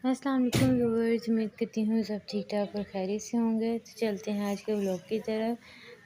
अस्सलाम वालेकुम व्यूअर्स, उम्मीद करती हूँ सब ठीक ठाक और खैरियत से होंगे। तो चलते हैं आज के व्लॉग की तरफ।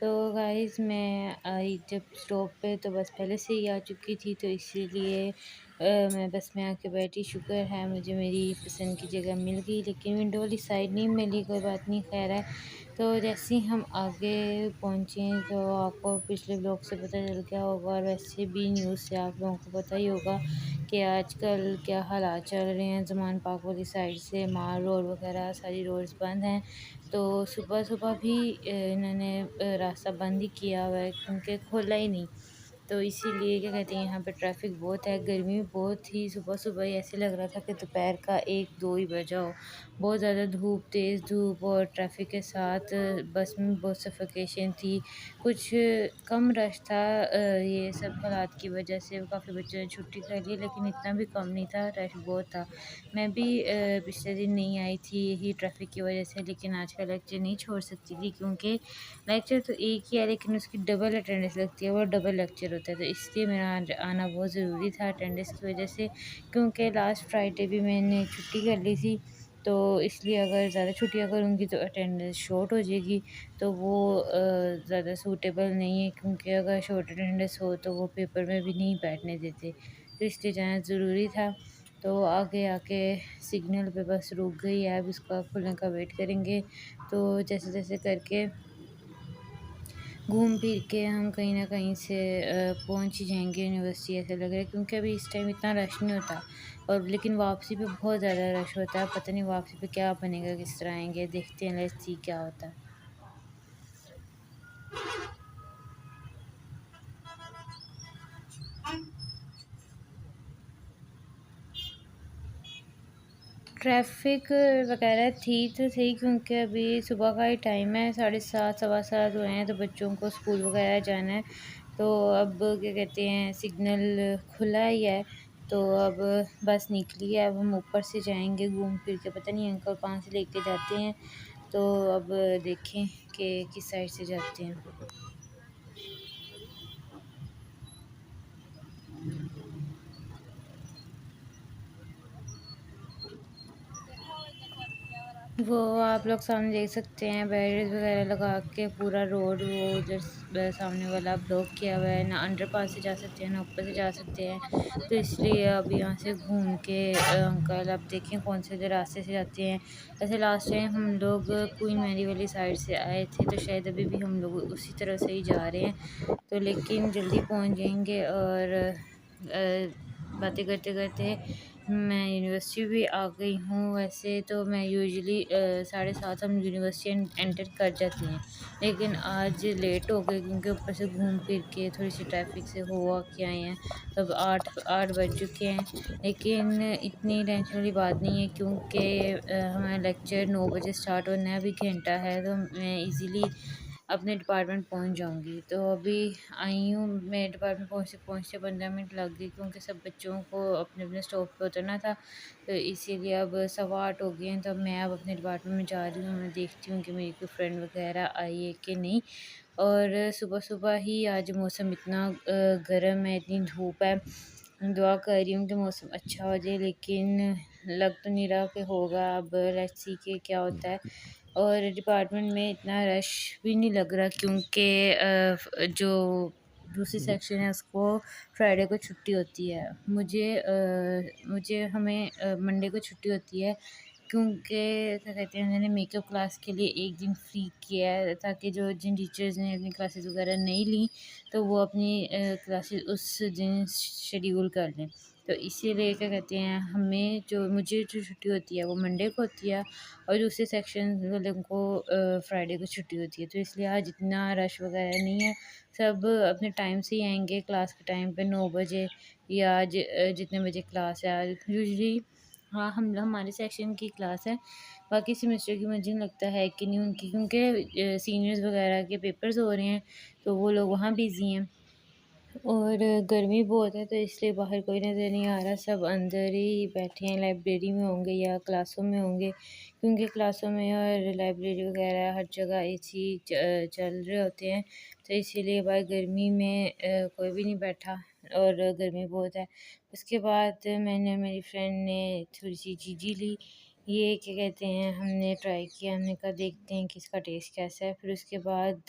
तो गाइस मैं आई जब स्टॉप पे तो बस पहले से ही आ चुकी थी, तो इसीलिए मैं बस में आके बैठी। शुक्र है मुझे मेरी पसंद की जगह मिल गई, लेकिन विंडो वाली साइड नहीं मिली। कोई बात नहीं, खैर है। तो जैसे ही हम आगे पहुँचे तो आपको पिछले व्लॉग से पता चल गया होगा, और वैसे भी न्यूज़ से आप लोगों को पता ही होगा कि आजकल क्या हालात चल रहे हैं। ज़मान पार्क वाली साइड से माल रोड वगैरह सारी रोड्स बंद हैं। तो सुबह-सुबह भी इन्होंने रास्ता बंद ही किया हुआ है, क्योंकि खोला ही नहीं। तो इसीलिए क्या कहते हैं, यहाँ पे ट्रैफ़िक बहुत है, गर्मी भी बहुत थी। सुबह-सुबह ही ऐसे लग रहा था कि दोपहर का 1-2 ही बजा हो। बहुत ज़्यादा धूप, तेज़ धूप और ट्रैफ़िक के साथ बस में बहुत सफोकेशन थी। कुछ कम रश था ये सब हालात की वजह से। काफ़ी बच्चों ने छुट्टी कर ली, लेकिन इतना भी कम नहीं था, रश बहुत था। मैं भी पिछले दिन नहीं आई थी यही ट्रैफ़िक की वजह से, लेकिन आज का लेक्चर नहीं छोड़ सकती थी, क्योंकि लेक्चर तो एक ही है लेकिन उसकी डबल अटेंडेंस लगती है, वो डबल लेक्चर होता है। तो इसलिए मेरा आज आना बहुत ज़रूरी था अटेंडेंस की वजह से, क्योंकि लास्ट फ्राइडे भी मैंने छुट्टी कर ली थी। तो इसलिए अगर ज़्यादा छुट्टियाँ करूँगी तो अटेंडेंस शॉर्ट हो जाएगी, तो वो ज़्यादा सूटेबल नहीं है, क्योंकि अगर शॉर्ट अटेंडेंस हो तो वो पेपर में भी नहीं बैठने देते। तो इसलिए जाना ज़रूरी था। तो आगे आके सिग्नल पे बस रुक गई है, अब इसका खुलने का वेट करेंगे। तो जैसे-जैसे करके घूम फिर के हम कहीं न कहीं से पहुँच ही जाएँगे यूनिवर्सिटी, ऐसा लग रहा है, क्योंकि अभी इस टाइम इतना रश नहीं होता। और लेकिन वापसी पे बहुत ज़्यादा रश होता है। पता नहीं वापसी पे क्या बनेगा, किस तरह आएँगे, देखते हैं, लेट्स सी क्या होता है। ट्रैफ़िक वगैरह थी तो सही, क्योंकि अभी सुबह का ही टाइम है, 7:30 सवा 7 हुए हैं, तो बच्चों को स्कूल वगैरह जाना है। तो अब क्या कहते हैं, सिग्नल खुला ही है, तो अब बस निकली है। अब हम ऊपर से जाएँगे घूम फिर के, पता नहीं अंकल कहाँ से लेके जाते हैं। तो अब देखें कि किस साइड से जाते हैं। वो आप लोग सामने देख सकते हैं, बैरियर्स वगैरह लगा के पूरा रोड वो उधर सामने वाला ब्लॉक किया हुआ है। ना अंडरपास से जा सकते हैं, ना ऊपर से जा सकते हैं। तो इसलिए अब यहाँ से घूम के अंकल अब देखें कौन से रास्ते से जाते हैं। ऐसे लास्ट टाइम हम लोग क्वीन मैरी वाली साइड से आए थे, तो शायद अभी भी हम लोग उसी तरफ से ही जा रहे हैं। तो लेकिन जल्दी पहुँच जाएँगे। और बातें करते-करते मैं यूनिवर्सिटी भी आ गई हूँ। वैसे तो मैं यूजुअली 7:30 हम यूनिवर्सिटी एंटर कर जाती हैं, लेकिन आज लेट हो गए, क्योंकि ऊपर से घूम फिर के थोड़ी-सी ट्रैफ़िक से हो के आए हैं। अब 8 8 बज चुके हैं, लेकिन इतनी टेंशन वाली बात नहीं है, क्योंकि हमारा लेक्चर 9 बजे स्टार्ट होना है, अभी घंटा है, तो मैं ईज़िली अपने डिपार्टमेंट पहुंच जाऊंगी। तो अभी आई हूँ, मेरे डिपार्टमेंट पहुँचते 15 मिनट लग गए, क्योंकि सब बच्चों को अपने अपने स्टॉप पे उतरना था। तो इसीलिए अब 8:15 हो गए हैं, तो अब मैं अब अपने डिपार्टमेंट में जा रही हूँ। मैं देखती हूँ कि मेरी कोई फ्रेंड वगैरह आई है कि नहीं। और सुबह-सुबह ही आज मौसम इतना गर्म है, इतनी धूप है। दुआ कर रही हूँ कि मौसम अच्छा हो जाए, लेकिन लग तो नहीं रहा कि होगा। अब लेट्स सी कि क्या होता है। और डिपार्टमेंट में इतना रश भी नहीं लग रहा, क्योंकि जो दूसरी सेक्शन है उसको फ्राइडे को छुट्टी होती है। मुझे हमें मंडे को छुट्टी होती है, क्योंकि क्या कहते हैं, उन्होंने मेकअप क्लास के लिए एक दिन फ्री किया है, ताकि जो जिन टीचर्स ने अपनी क्लासेस वगैरह नहीं ली, तो वो अपनी क्लासेस उस दिन शेड्यूल कर लें। तो इसीलिए क्या कहते हैं, मुझे जो छुट्टी होती है वो मंडे को होती है, और दूसरे सेक्शन वालों को फ्राइडे को छुट्टी होती है। तो इसलिए आज इतना रश वगैरह नहीं है, सब अपने टाइम से ही आएंगे क्लास के टाइम पे, 9 बजे या जितने बजे क्लास है आज यूजली। हाँ, हम हमारे सेक्शन की क्लास है, बाकी सेमेस्टर की मुझे नहीं लगता है कि नहीं उनकी, क्योंकि सीनियर्स वगैरह के पेपर्स हो रहे हैं, तो वो लोग वहाँ बिज़ी हैं। और गर्मी बहुत है, तो इसलिए बाहर कोई नज़र नहीं आ रहा, सब अंदर ही बैठे हैं, लाइब्रेरी में होंगे या क्लासों में होंगे, क्योंकि क्लासों में और लाइब्रेरी वगैरह हर जगह एसी चल रहे होते हैं। तो इसीलिए बाहर गर्मी में कोई भी नहीं बैठा। और गर्मी बहुत है। उसके बाद मैंने मेरी फ्रेंड ने थोड़ी-सी चीज़ें ली, ये क्या कहते हैं हमने ट्राई किया, हमने कहा देखते हैं कि इसका टेस्ट कैसा है। फिर उसके बाद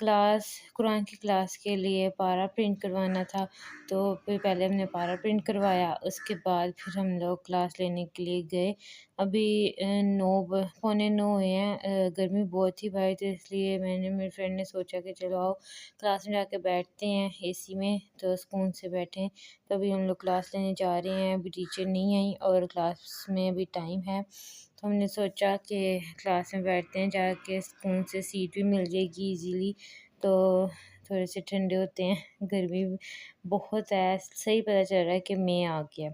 कुरान की क्लास के लिए पारा प्रिंट करवाना था, तो फिर पहले हमने पारा प्रिंट करवाया, उसके बाद फिर हम लोग क्लास लेने के लिए गए। अभी 9 पौने 9 हुए हैं। गर्मी बहुत थी भाई, तो इसलिए मैंने मेरी फ्रेंड ने सोचा कि चलो आओ क्लास में जाके बैठते हैं एसी में, तो सुकून से बैठें। तो अभी हम लोग क्लास लेने जा रहे हैं, अभी टीचर नहीं आई और क्लास में अभी टाइम है। तो हमने सोचा कि क्लास में बैठते हैं जाके, सुकून से सीट भी मिल जाएगी ईज़िली, तो थोड़े से ठंडे होते हैं। गर्मी बहुत है, सही पता चल रहा है कि मई आ गया।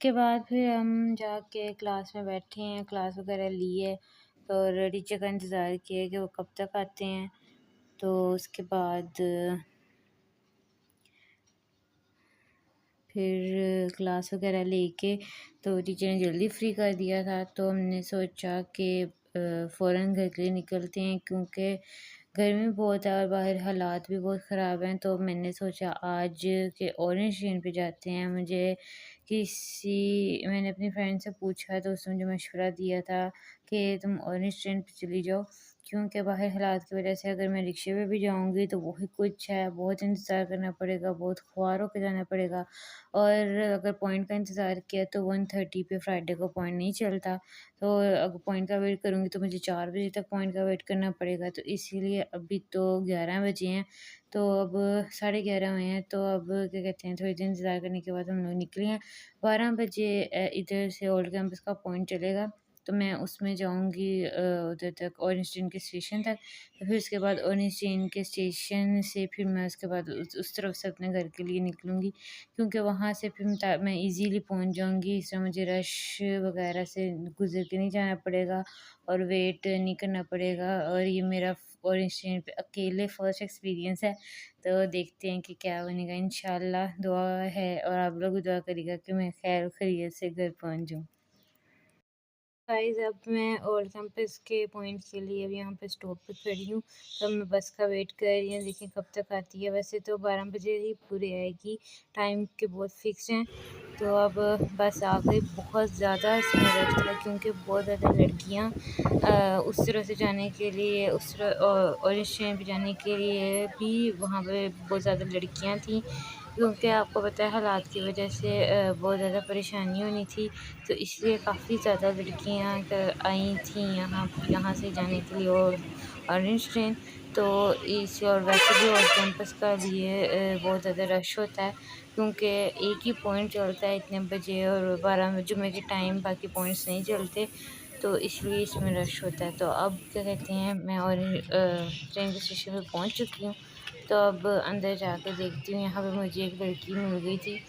उसके बाद फिर हम जाके क्लास में बैठे हैं, क्लास वगैरह ली है और टीचर का इंतज़ार किया कि वो कब तक आते हैं। तो उसके बाद फिर क्लास वगैरह लेके तो टीचर ने जल्दी फ्री कर दिया था, तो हमने सोचा कि फ़ौरन घर के लिए निकलते हैं, क्योंकि गर्मी बहुत है और बाहर हालात भी बहुत ख़राब हैं। तो मैंने सोचा आज के ऑरेंज ट्रेन पे जाते हैं। मैंने अपनी फ्रेंड से पूछा, तो उसने मुझे मशवरा दिया था कि तुम ऑरेंज ट्रेन पे चली जाओ, क्योंकि बाहर हालात की वजह से अगर मैं रिक्शे पे भी जाऊँगी तो वही कुछ है, बहुत इंतज़ार करना पड़ेगा, बहुत ख्वार होके जाना पड़ेगा। और अगर पॉइंट का इंतज़ार किया तो 1:30 पे फ्राइडे को पॉइंट नहीं चलता, तो अगर पॉइंट का वेट करूँगी तो मुझे 4 बजे तक पॉइंट का वेट करना पड़ेगा। तो इसीलिए अभी तो 11 बजे हैं, तो अब साढ़े 11 हुए हैं, तो अब क्या कहते हैं थोड़ी देर इंतज़ार करने के बाद हम लोग निकले हैं। 12 बजे इधर से ओल्ड कैंपस का पॉइंट चलेगा, तो मैं उसमें जाऊँगी उधर तक ऑरेंज ट्रेन के स्टेशन तक। तो फिर उसके बाद ऑरेंज ट्रेन के स्टेशन से फिर मैं उसके बाद उस तरफ से अपने घर के लिए निकलूँगी, क्योंकि वहाँ से फिर मैं ईज़िली पहुँच जाऊँगी। इस तरह मुझे रश वगैरह से गुज़र के नहीं जाना पड़ेगा और वेट नहीं करना पड़ेगा, और ये मेरा ऑरेंज ट्रेन पे अकेले फर्स्ट एक्सपीरियंस है। तो देखते हैं कि क्या बनेगा, इंशाल्लाह दुआ है और आप लोग भी दुआ करिएगा कि मैं खैर खैरियत से घर पहुँच जाऊँ। गाइस, अब मैं ओल्ड कैंपस के पॉइंट के लिए अब यहाँ पे स्टॉप पे खड़ी हूँ, तो मैं बस का वेट कर रही हूँ, देखिए कब तक आती है। वैसे तो 12 बजे ही पूरी आएगी, टाइम के बहुत फिक्स हैं। तो अब बस आ गई, बहुत ज़्यादा इसमें रश था क्योंकि बहुत ज़्यादा लड़कियाँ उस तरह से जाने के लिए, उस तरह ऑरेंज ट्रेन पे जाने के लिए भी वहाँ पे बहुत ज़्यादा लड़कियाँ थीं, क्योंकि आपको पता है हालात की वजह से बहुत ज़्यादा परेशानी होनी थी, तो इसलिए काफ़ी ज़्यादा लड़कियाँ आई थीं यहाँ यहाँ से जाने के लिए और ऑरेंज ट्रेन। तो इस और वैसे भी और कैंपस का लिए बहुत ज़्यादा रश होता है, क्योंकि एक ही पॉइंट चलता है इतने बजे और 12 जुमे के टाइम बाकी पॉइंट्स नहीं चलते, तो इसलिए इसमें रश होता है। तो अब क्या कहते हैं मैं और ट्रेन के स्टेशन पे पहुँच चुकी हूँ, तो अब अंदर जाकर देखती हूँ। यहाँ पे मुझे एक लड़की मिल गई थी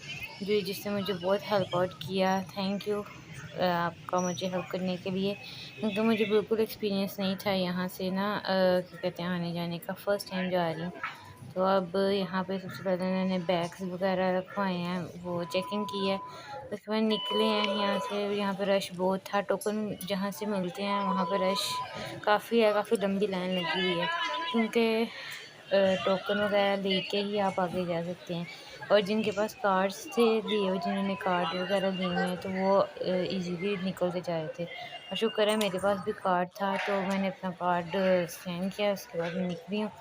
जो जिसने मुझे बहुत हेल्प आउट किया। थैंक यू आपका मुझे हेल्प करने के लिए, क्योंकि मुझे बिल्कुल एक्सपीरियंस नहीं था यहाँ से ना क्या कहते हैं आने जाने का, फ़र्स्ट टाइम जा रही हूँ। तो अब यहाँ पे सबसे पहले मैंने बैग्स वगैरह रखवाए हैं, वो चेकिंग की है। उसके बाद निकले हैं यहाँ से। यहाँ पे रश बहुत था, टोकन जहाँ से मिलते हैं वहाँ पे रश काफ़ी है, काफ़ी लंबी लाइन लगी हुई है, क्योंकि टोकन वगैरह लेके ही आप आगे जा सकते हैं। और जिनके पास कार्ड्स थे लिए हुए, जिन्होंने कार्ड वगैरह लिए हुए हैं, तो वो ईज़िली निकलते जा रहे थे, और शुक्र है मेरे पास भी कार्ड था, तो मैंने अपना कार्ड स्कैन किया, उसके बाद मैं निकली हूँ।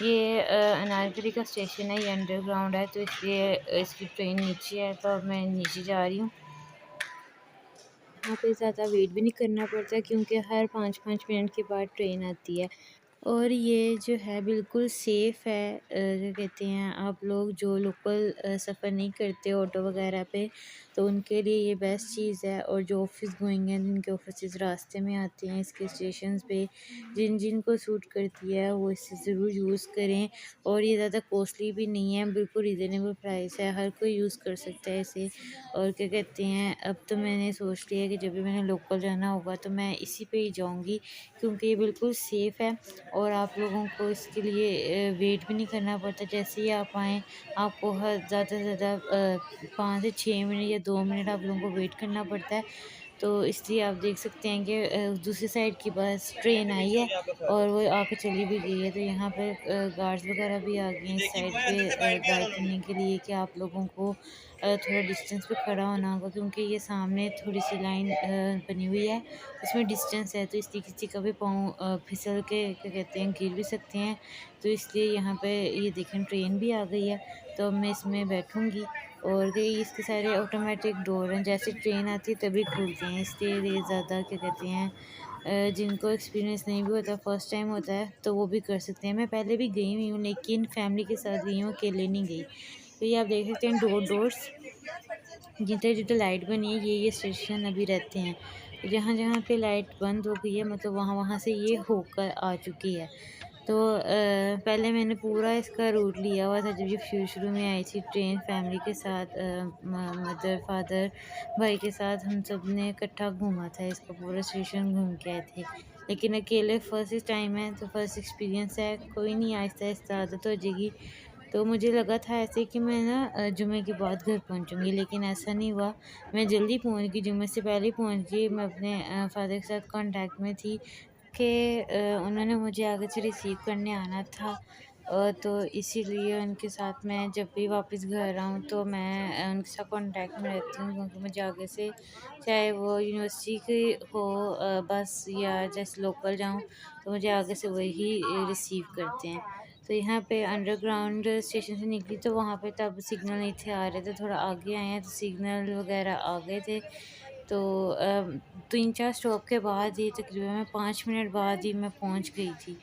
ये अनारकली का स्टेशन है, ये अंडरग्राउंड है, तो इसलिए इसकी ट्रेन नीचे है, तो अब मैं नीचे जा रही हूँ। यहाँ पे ज़्यादा वेट भी नहीं करना पड़ता, क्योंकि हर 5-5 मिनट के बाद ट्रेन आती है। और ये जो है बिल्कुल सेफ़ है। क्या कहते हैं आप लोग जो लोकल सफ़र नहीं करते ऑटो वगैरह पे, तो उनके लिए ये बेस्ट चीज़ है। और जो ऑफ़िस गोइंग हैं, जिनके ऑफ़िसेज़ रास्ते में आते हैं इसके स्टेशंस पे, जिन को सूट करती है वो इसे ज़रूर यूज़ करें। और ये ज़्यादा कॉस्टली भी नहीं है, बिल्कुल रीज़नेबल प्राइस है, हर कोई यूज़ कर सकता है इसे। और क्या कहते हैं अब तो मैंने सोच लिया है कि जब भी मैंने लोकल जाना होगा तो मैं इसी पे ही जाऊँगी, क्योंकि ये बिल्कुल सेफ़ है और आप लोगों को इसके लिए वेट भी नहीं करना पड़ता। जैसे ही आप आएँ, आपको हर ज़्यादा से ज़्यादा 5 से 6 मिनट या 2 मिनट आप लोगों को वेट करना पड़ता है। तो इसलिए आप देख सकते हैं कि दूसरी साइड की बस ट्रेन आई है और वो आके चली भी गई है। तो यहाँ पे गार्ड्स वगैरह भी आ गए हैं इस साइड पे गाइड करने के लिए कि आप लोगों को थोड़ा डिस्टेंस पे खड़ा होना होगा, क्योंकि ये सामने थोड़ी-सी लाइन बनी हुई है, उसमें डिस्टेंस है, तो इसलिए किसी का भी पाँव फिसल के क्या कहते हैं गिर भी सकते हैं। तो इसलिए यहाँ पे ये देखें ट्रेन भी आ गई है, तो अब मैं इसमें बैठूँगी और कई इसके सारे ऑटोमेटिक डोर हैं, जैसे ट्रेन आती है तभी खुलते हैं, इसलिए ये ज़्यादा क्या कहते हैं जिनको एक्सपीरियंस नहीं भी होता, फर्स्ट टाइम होता है, तो वो भी कर सकते हैं। मैं पहले भी गई हुई हूँ लेकिन फैमिली के साथ गई हूँ, अकेले नहीं गई। तो ये आप देख सकते हैं डोर्स जिधर-जिधर लाइट बनी है ये स्टेशन अभी रहते हैं। जहाँ-जहाँ पे लाइट बंद हो गई है मतलब वहाँ-वहाँ से ये होकर आ चुकी है। तो पहले मैंने पूरा इसका रूट लिया हुआ था जब ये शुरू-शुरू में आई थी ट्रेन फैमिली के साथ मदर, फादर, भाई के साथ हम सब ने इकट्ठा घूमा था, इसका पूरा स्टेशन घूम के आए थे। लेकिन अकेले फर्स्ट टाइम है तो फर्स्ट एक्सपीरियंस है, कोई नहीं आहिस्ता-आहिस्ता आदत हो जाएगी। तो मुझे लगा था ऐसे कि मैं ना जुम्मे के बाद घर पहुंचूंगी, लेकिन ऐसा नहीं हुआ। मैं जल्दी पहुंच गई, जुम्मे से पहले ही पहुंच गई। मैं अपने फादर के साथ कांटेक्ट में थी कि उन्होंने मुझे आगे से रिसीव करने आना था। तो इसीलिए उनके साथ मैं जब भी वापस घर आऊँ तो मैं उनके साथ कांटेक्ट में रहती हूँ, क्योंकि मुझे आगे से चाहे वो यूनिवर्सिटी की हो बस या जैसे लोकल जाऊँ तो मुझे आगे से वही रिसीव करते हैं। तो यहाँ पे अंडरग्राउंड स्टेशन से निकली तो वहाँ पे तब सिग्नल नहीं थे आ रहे थे, थोड़ा आगे आए हैं तो सिग्नल वगैरह आ गए थे। तो 3-4 स्टॉप के बाद ही तकरीबन मैं 5 मिनट बाद ही मैं पहुँच गई थी।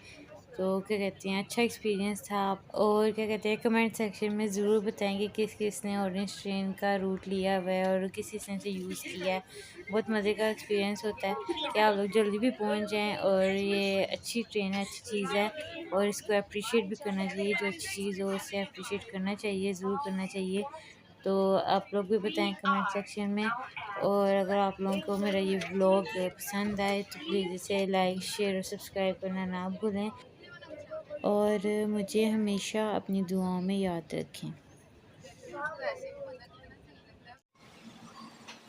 तो क्या कहते हैं अच्छा एक्सपीरियंस था। और क्या कहते हैं कमेंट सेक्शन में ज़रूर बताएंगे किस किस ने ऑरेंज ट्रेन का रूट लिया हुआ है और किस किस ने से यूज़ किया है। बहुत मज़े का एक्सपीरियंस होता है कि आप लोग जल्दी भी पहुंच जाएं, और ये अच्छी ट्रेन है, अच्छी चीज़ है और इसको अप्रिशिएट भी करना चाहिए। जो अच्छी चीज़ हो उसे अप्रिशिएट करना चाहिए, ज़रूर करना चाहिए। तो आप लोग भी बताएं कमेंट सेक्शन में। और अगर आप लोगों को मेरा ये व्लॉग पसंद आए तो प्लीज़ इसे लाइक शेयर और सब्सक्राइब करना ना भूलें, और मुझे हमेशा अपनी दुआओं में याद रखें।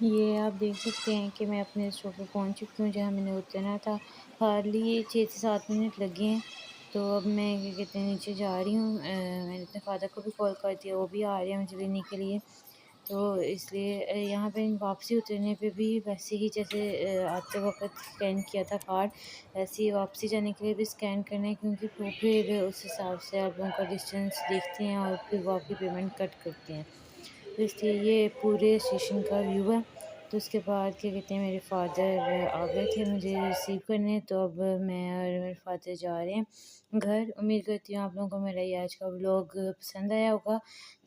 ये आप देख सकते हैं कि मैं अपने स्टॉप पे पहुंच चुकी हूँ जहाँ मैंने उतरना था। हार्डली 6 से 7 मिनट लगे हैं। तो अब मैं क्या कहते हैं नीचे जा रही हूँ। मैंने अपने फादर को भी कॉल कर दिया, वो भी आ रहे हैं मुझे लेने के लिए। तो इसलिए यहाँ पे वापसी उतरने पे भी वैसे ही जैसे आते वक़्त स्कैन किया था कार्ड, वैसे ही वापसी जाने के लिए भी स्कैन करना है, क्योंकि वो फिर उस हिसाब से आप लोगों का डिस्टेंस देखते हैं और फिर वो आपकी पेमेंट कट करते हैं। तो इसलिए ये पूरे स्टेशन का व्यू है। तो उसके बाद क्या कहते हैं मेरे फादर आ गए थे मुझे रिसीव करने, तो अब मैं और मेरे फादर जा रहे हैं घर। उम्मीद करती हूँ आप लोगों को मेरा ये आज का व्लॉग पसंद आया होगा।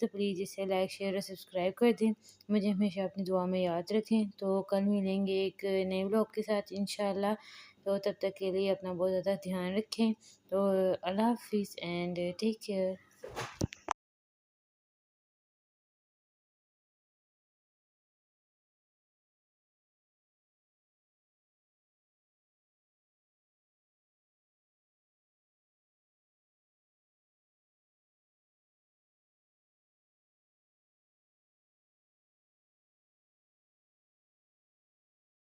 तो प्लीज़ इसे लाइक शेयर और सब्सक्राइब कर दें, मुझे हमेशा अपनी दुआ में याद रखें। तो कल मिलेंगे एक नए व्लॉग के साथ इंशाल्लाह। तो तब तक के लिए अपना बहुत ज़्यादा ध्यान रखें। तो अल्लाह हाफिज़ एंड टेक केयर।